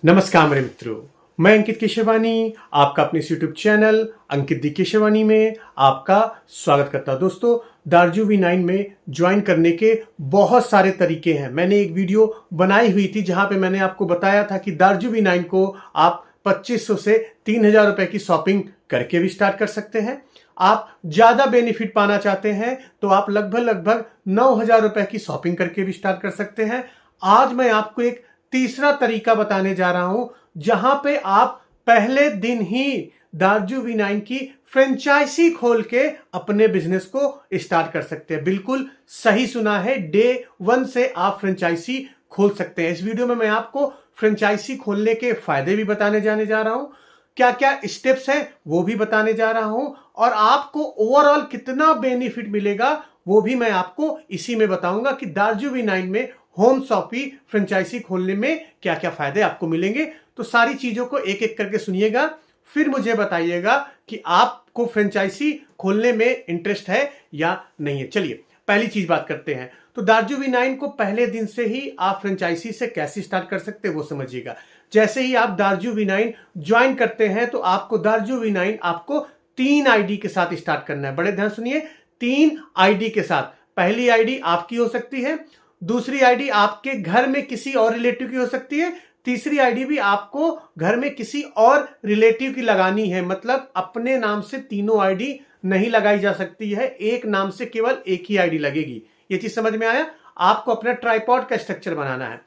नमस्कार मेरे मित्रों, मैं अंकित केशवानी आपका अपने यूट्यूब चैनल अंकित दी केशवानी में आपका स्वागत करता हूं। दोस्तों, दार्जू V9 में ज्वाइन करने के बहुत सारे तरीके हैं। मैंने एक वीडियो बनाई हुई थी जहां पे मैंने आपको बताया था कि दार्जू V9 को आप 2500 से 3000 रुपए की शॉपिंग करके भी स्टार्ट कर सकते हैं। आप ज्यादा बेनिफिट पाना चाहते हैं तो आप लगभग 9000 रुपए की शॉपिंग करके भी स्टार्ट कर सकते हैं। आज मैं आपको एक तीसरा तरीका बताने जा रहा हूं जहां पे आप पहले दिन ही दार्जू V9 की फ्रेंचाइजी खोल के अपने बिजनेस को स्टार्ट कर सकते हैं। बिल्कुल सही सुना है, डे 1 से आप फ्रेंचाइजी खोल सकते हैं। इस वीडियो में मैं आपको फ्रेंचाइजी खोलने के फायदे भी बताने जाने जा रहा हूं, क्या क्या स्टेप्स हैं वो भी बताने जा रहा हूं, और आपको ओवरऑल कितना बेनिफिट मिलेगा वो भी मैं आपको इसी में बताऊंगा कि दार्जू V9 में होम शॉपी फ्रेंचाइजी खोलने में क्या क्या फायदे आपको मिलेंगे। तो सारी चीजों को एक एक करके सुनिएगा, फिर मुझे बताइएगा कि आपको फ्रेंचाइजी खोलने में इंटरेस्ट है या नहीं है। चलिए पहली चीज बात करते हैं। तो दार्जू V9 को पहले दिन से ही आप फ्रेंचाइजी से कैसे स्टार्ट कर सकते हैं वो समझिएगा। जैसे ही आप दार्जू V9 ज्वाइन करते हैं तो आपको दार्जू V9 आपको 3 आईडी के साथ स्टार्ट करना है। बड़े ध्यान सुनिए, 3 आईडी के साथ। पहली आईडी आपकी हो सकती है, दूसरी आईडी आपके घर में किसी और रिलेटिव की हो सकती है, तीसरी आईडी भी आपको घर में किसी और रिलेटिव की लगानी है। मतलब अपने नाम से तीनों आईडी नहीं लगाई जा सकती है, एक नाम से केवल एक ही आईडी लगेगी। ये चीज समझ में आया? आपको अपना ट्राइपॉड का स्ट्रक्चर बनाना है।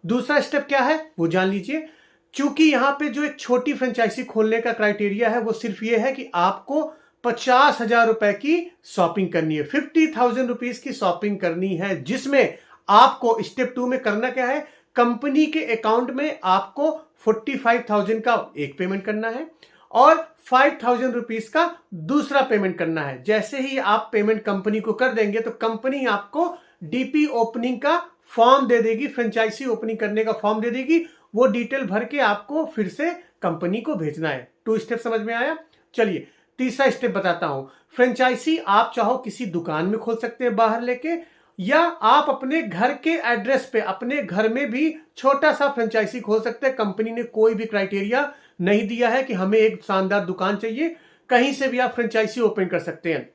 दूसरा स्टेप क्या है वो जान लीजिए। चूंकि यहां पे जो एक छोटी फ्रेंचाइजी खोलने का क्राइटेरिया है वो सिर्फ ये है कि आपको 50,000 रुपए की शॉपिंग करनी है, 50,000 रुपीज की शॉपिंग करनी है, जिसमें आपको स्टेप 2 में करना क्या है, कंपनी के अकाउंट में आपको 45,000 का एक पेमेंट करना है और 5,000 रुपीज का दूसरा पेमेंट करना है। जैसे ही आप पेमेंट कंपनी को कर देंगे तो कंपनी आपको डीपी ओपनिंग का फॉर्म दे देगी, फ्रेंचाइजी ओपनिंग करने का फॉर्म दे देगी। वो डिटेल भर के आपको फिर से कंपनी को भेजना है। 2 स्टेप समझ में आया? चलिए तीसरा स्टेप बताता हूं। फ्रेंचाइजी आप चाहो किसी दुकान में खोल सकते हैं बाहर लेके, या आप अपने घर के एड्रेस पे अपने घर में भी छोटा सा फ्रेंचाइजी खोल सकते हैं। कंपनी ने कोई भी क्राइटेरिया नहीं दिया है कि हमें एक शानदार दुकान चाहिए, कहीं से भी आप फ्रेंचाइजी ओपन कर सकते हैं।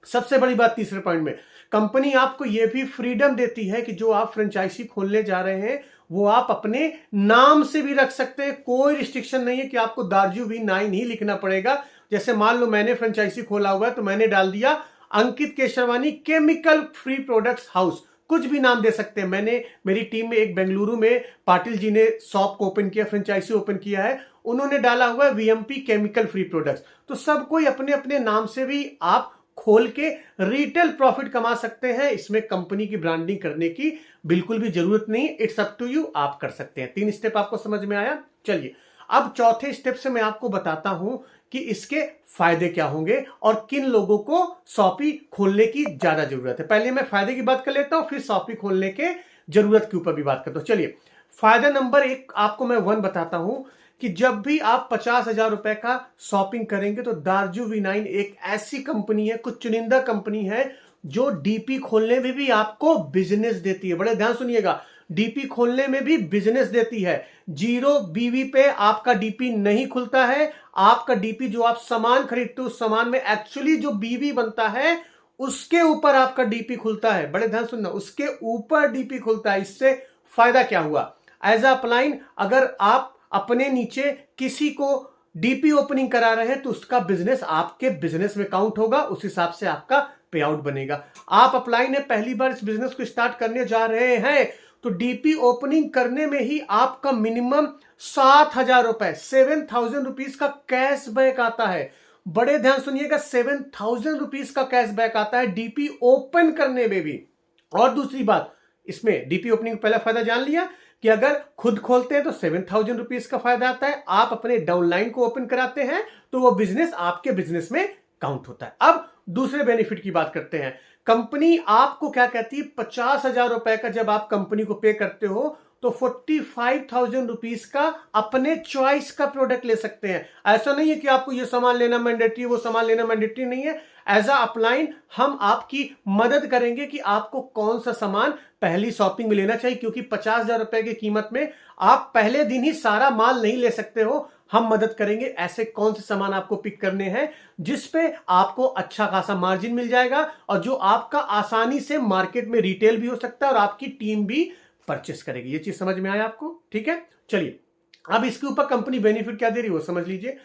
सबसे बड़ी बात तीसरे पॉइंट में, कंपनी आपको यह भी फ्रीडम देती है कि जो आप फ्रेंचाइजी खोलने जा रहे हैं वो आप अपने नाम से भी रख सकते हैं। कोई रिस्ट्रिक्शन नहीं है कि आपको दार्जू V9 ही लिखना पड़ेगा। जैसे मान लो मैंने फ्रेंचाइजी खोला हुआ है तो मैंने डाल दिया Ankit Keshwani chemical free products house, कुछ भी नाम दे सकते हैं। मैंने मेरी टीम में एक बेंगलुरु में पाटिल जी ने शॉप को ओपन किया, फ्रेंचाइजी ओपन किया है, उन्होंने डाला हुआ है VMP केमिकल फ्री प्रोडक्ट्स। तो सब कोई अपने अपने नाम से भी आप खोल के रिटेल प्रॉफिट कमा सकते हैं। इसमें कंपनी की ब्रांडिंग करने की बिल्कुल भी जरूरत नहीं, इट्स अप टू यू, आप कर सकते हैं। 3 स्टेप आपको समझ में आया? चलिए अब चौथे स्टेप से मैं आपको बताता हूं कि इसके फायदे क्या होंगे और किन लोगों को शॉपी खोलने की ज्यादा जरूरत है। पहले मैं फायदे की बात कर लेता हूं, फिर शॉपी खोलने के जरूरत के ऊपर भी बात करता हूं। चलिए फायदा नंबर 1 आपको मैं 1 बताता हूं कि जब भी आप 50,000 रुपए का शॉपिंग करेंगे तो दार्जू V9 एक ऐसी कंपनी है, कुछ चुनिंदा कंपनी है जो डीपी खोलने में भी आपको बिजनेस देती है। बड़े ध्यान सुनिएगा, डीपी खोलने में भी बिजनेस देती है। 0 BV पे आपका डीपी नहीं खुलता है। आपका डीपी जो आप सामान खरीदते हो उस सामान में एक्चुअली जो BV बनता है उसके ऊपर आपका डीपी खुलता है। बड़े ध्यान सुनना, उसके ऊपर डीपी खुलता है। इससे फायदा क्या हुआ? एज अ अपलाइन, अगर आप अपने नीचे किसी को डीपी ओपनिंग करा रहे हैं तो उसका बिजनेस आपके बिजनेस में काउंट होगा, उस हिसाब से आपका पे आउट बनेगा। आप अपलाइन है, पहली बार इस बिजनेस को स्टार्ट करने जा रहे हैं तो डीपी ओपनिंग करने में ही आपका मिनिमम 7,000 रुपए, 7,000 रुपीज का कैशबैक आता है। बड़े ध्यान सुनिएगा, 7,000 रुपीज का कैशबैक आता है डीपी ओपन करने में भी। और दूसरी बात, इसमें डीपी ओपनिंग पहला फायदा जान लिया कि अगर खुद खोलते हैं तो 7,000 रुपीज का फायदा आता है। आप अपने डाउनलाइन को ओपन कराते हैं तो वो बिजनेस आपके बिजनेस में काउंट होता है। अब दूसरे बेनिफिट की बात करते हैं। कंपनी आपको क्या कहती है, 50,000 रुपए का जब आप कंपनी को पे करते हो तो 45,000 रुपीज का अपने चॉइस का प्रोडक्ट ले सकते हैं। ऐसा नहीं है कि आपको ये सामान लेना मैंडेटरी, वो सामान लेना मैंडेटरी नहीं है। एज अ अपलाइन हम आपकी मदद करेंगे कि आपको कौन सा सामान पहली शॉपिंग में लेना चाहिए, क्योंकि 50,000 रुपए की कीमत में आप पहले दिन ही सारा माल नहीं ले सकते हो। हम मदद करेंगे ऐसे कौन से सामान आपको पिक करने हैं जिसपे आपको अच्छा खासा मार्जिन मिल जाएगा और जो आपका आसानी से मार्केट में रिटेल भी हो सकता है और आपकी टीम भी परचेस करेगी। ये चीज समझ में आया आपको? ठीक है, चलिए अब इसके ऊपर कंपनी बेनिफिट क्या दे रही है वो समझ लीजिए।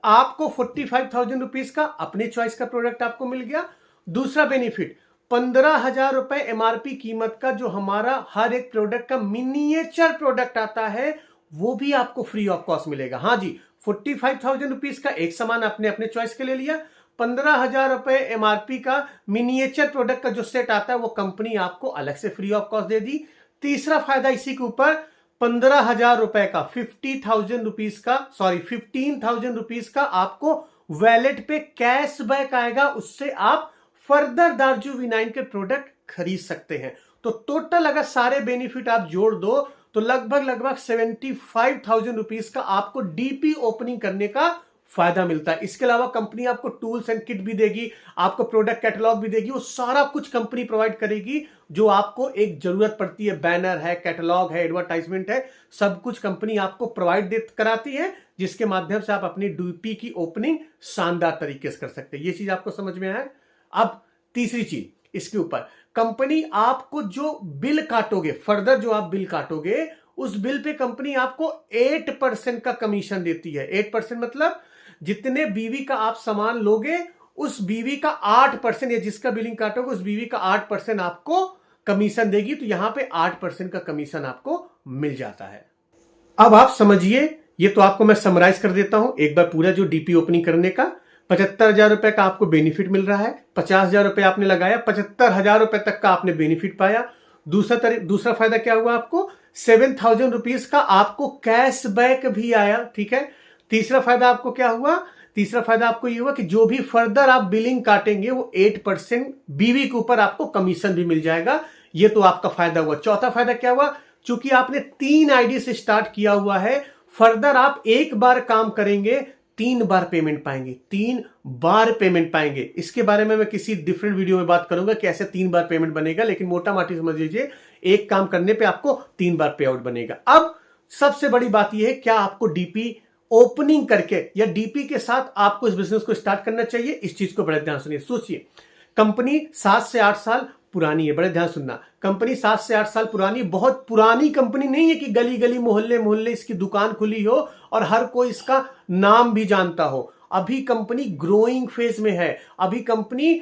आपको 45,000 रुपीज का अपने चॉइस का प्रोडक्ट आपको मिल गया। दूसरा बेनिफिट, 15,000 रुपए एमआरपी कीमत का जो हमारा हर एक प्रोडक्ट का मिनिएचर प्रोडक्ट आता है वो भी आपको फ्री ऑफ कॉस्ट मिलेगा। हाँ जी, 45,000 रुपीज का एक सामान आपने अपने चॉइस के ले लिया, 15,000 रुपए एमआरपी का मिनिएचर प्रोडक्ट का जो सेट आता है वो कंपनी आपको अलग से फ्री ऑफ कॉस्ट दे दी। तीसरा फायदा इसी के ऊपर, 15,000 रुपए का 15,000 रुपीज का आपको वैलेट पे कैशबैक आएगा, उससे आप फर्दर दारजू V9 के प्रोडक्ट खरीद सकते हैं। तो टोटल अगर सारे बेनिफिट आप जोड़ दो तो लगभग 75,000 रुपीज का आपको डीपी ओपनिंग करने का फायदा मिलता है। इसके अलावा कंपनी आपको टूल्स एंड किट भी देगी, आपको प्रोडक्ट कैटलॉग भी देगी, वो सारा कुछ कंपनी प्रोवाइड करेगी जो आपको एक जरूरत पड़ती है। बैनर है, कैटलॉग है, एडवर्टाइजमेंट है, सब कुछ कंपनी आपको प्रोवाइड कराती है, जिसके माध्यम से आप अपनी डीपी की ओपनिंग शानदार तरीके से कर सकते हैं। ये चीज आपको समझ में आया? अब तीसरी चीज इसके ऊपर, कंपनी आपको जो बिल काटोगे, फर्दर जो आप बिल काटोगे उस बिल पे कंपनी आपको 8% का कमीशन देती है। 8% मतलब जितने बीवी का आप सामान लोगे उस बीवी का 8% या जिसका बिलिंग काटोगे उस बीवी का 8% आपको कमीशन देगी। तो यहां पे 8% का कमीशन आपको मिल जाता है। अब आप समझिए, ये तो आपको मैं समराइज कर देता हूं एक बार पूरा जो डीपी ओपनिंग करने का। 75,000 रुपए का आपको बेनिफिट मिल रहा है, 50,000 रुपए आपने लगाया, 75,000 रुपए तक का आपने बेनिफिट पाया। दूसरा फायदा क्या हुआ आपको, 7,000 रुपीज का आपको कैशबैक भी आया। ठीक है, तीसरा फायदा आपको क्या हुआ, तीसरा फायदा आपको ये हुआ कि जो भी फर्दर आप बिलिंग काटेंगे वो 8% बीवी के ऊपर आपको कमीशन भी मिल जाएगा। ये तो आपका फायदा हुआ। चौथा फायदा क्या हुआ, चूंकि आपने 3 आईडी से स्टार्ट किया हुआ है, फर्दर आप एक बार काम करेंगे 3 बार पेमेंट पाएंगे, 3 बार पेमेंट पाएंगे। इसके बारे में मैं किसी डिफरेंट वीडियो में बात करूंगा कि ऐसे 3 बार पेमेंट बनेगा, लेकिन मोटा माटी समझ लीजिए एक काम करने पे आपको 3 बार पे आउट बनेगा। अब सबसे बड़ी बात यह है, क्या आपको डीपी ओपनिंग करके या डीपी के साथ आपको इस बिजनेस को स्टार्ट करना चाहिए? इस चीज को बड़े ध्यान सुनिए, सोचिए। कंपनी 7 से 8 साल पुरानी है, बड़े ध्यान सुनना। कंपनी 7 से 8 साल पुरानी, बहुत पुरानी कंपनी नहीं है कि गली गली मोहल्ले मोहल्ले इसकी दुकान खुली हो और हर कोई इसका नाम भी जानता हो। अभी कंपनी ग्रोइंग फेज में है, अभी कंपनी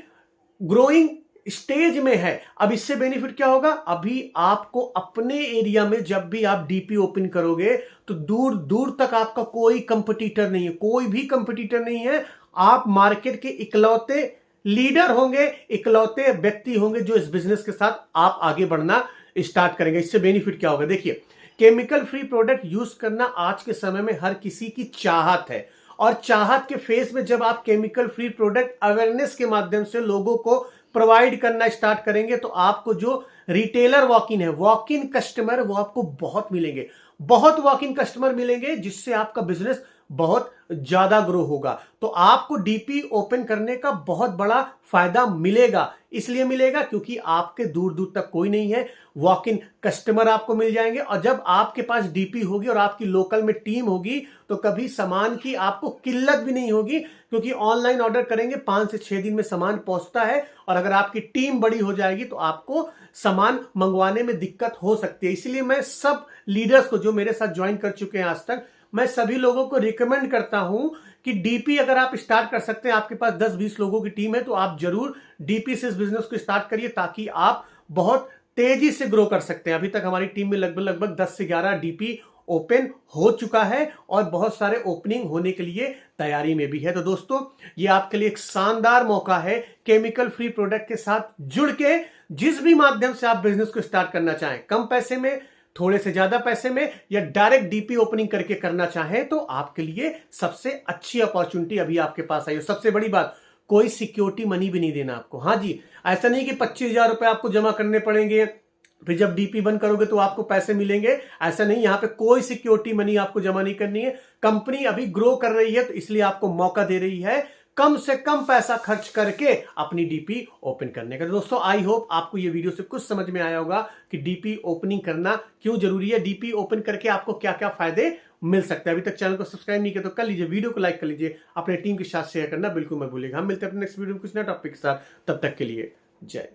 ग्रोइंग स्टेज में है। अब इससे बेनिफिट क्या होगा, अभी आपको अपने एरिया में जब भी आप डीपी ओपन करोगे तो दूर दूर तक आपका कोई कंपटीटर नहीं है, कोई भी कंपटीटर नहीं है। आप मार्केट के इकलौते लीडर होंगे, इकलौते व्यक्ति होंगे जो इस बिजनेस के साथ आप आगे बढ़ना स्टार्ट करेंगे। इससे बेनिफिट क्या होगा, देखिए, केमिकल फ्री प्रोडक्ट यूज करना आज के समय में हर किसी की चाहत है, और चाहत के फेस में जब आप केमिकल फ्री प्रोडक्ट अवेयरनेस के माध्यम से लोगों को प्रोवाइड करना स्टार्ट करेंगे तो आपको जो रिटेलर वॉक इन है, वॉक इन कस्टमर, वो आपको बहुत मिलेंगे, बहुत वॉक इन कस्टमर मिलेंगे, जिससे आपका बिजनेस बहुत ज्यादा ग्रो होगा। तो आपको डीपी ओपन करने का बहुत बड़ा फायदा मिलेगा। इसलिए मिलेगा क्योंकि आपके दूर दूर तक कोई नहीं है, वॉक इन कस्टमर आपको मिल जाएंगे। और जब आपके पास डीपी होगी और आपकी लोकल में टीम होगी तो कभी सामान की आपको किल्लत भी नहीं होगी, क्योंकि ऑनलाइन ऑर्डर करेंगे 5 से 6 दिन में सामान पहुंचता है। और अगर आपकी टीम बड़ी हो जाएगी तो आपको सामान मंगवाने में दिक्कत हो सकती है। इसलिए मैं सब लीडर्स को जो मेरे साथ ज्वाइन कर चुके हैं आज तक, मैं सभी लोगों को रिकमेंड करता हूं कि डीपी अगर आप स्टार्ट कर सकते हैं, आपके पास 10-20 लोगों की टीम है, तो आप जरूर डीपी से इस बिजनेस को स्टार्ट करिए, ताकि आप बहुत तेजी से ग्रो कर सकते हैं। अभी तक हमारी टीम में लगभग 10 से 11 डीपी ओपन हो चुका है और बहुत सारे ओपनिंग होने के लिए तैयारी में भी है। तो दोस्तों, ये आपके लिए एक शानदार मौका है केमिकल फ्री प्रोडक्ट के साथ जुड़ के जिस भी माध्यम से आप बिजनेस को स्टार्ट करना चाहें, कम पैसे में, थोड़े से ज्यादा पैसे में, या डायरेक्ट डीपी ओपनिंग करके करना चाहें, तो आपके लिए सबसे अच्छी अपॉर्चुनिटी अभी आपके पास आई है। सबसे बड़ी बात, कोई सिक्योरिटी मनी भी नहीं देना आपको। हाँ जी, ऐसा नहीं कि 25,000 रुपए आपको जमा करने पड़ेंगे, फिर जब डीपी बंद करोगे तो आपको पैसे मिलेंगे, ऐसा नहीं। यहां पे कोई सिक्योरिटी मनी आपको जमा नहीं करनी है। कंपनी अभी ग्रो कर रही है तो इसलिए आपको मौका दे रही है कम से कम पैसा खर्च करके अपनी डीपी ओपन करने का। दोस्तों आई होप आपको ये वीडियो से कुछ समझ में आया होगा कि डीपी ओपनिंग करना क्यों जरूरी है, डीपी ओपन करके आपको क्या क्या फायदे मिल सकते हैं। अभी तक चैनल को सब्सक्राइब नहीं किया तो कर लीजिए, वीडियो को लाइक कर लीजिए, अपने टीम के साथ शेयर करना बिल्कुल मत भूलिएगा। हम मिलते हैं अपने नेक्स्ट वीडियो में कुछ नया टॉपिक के साथ, तब तक के लिए जय।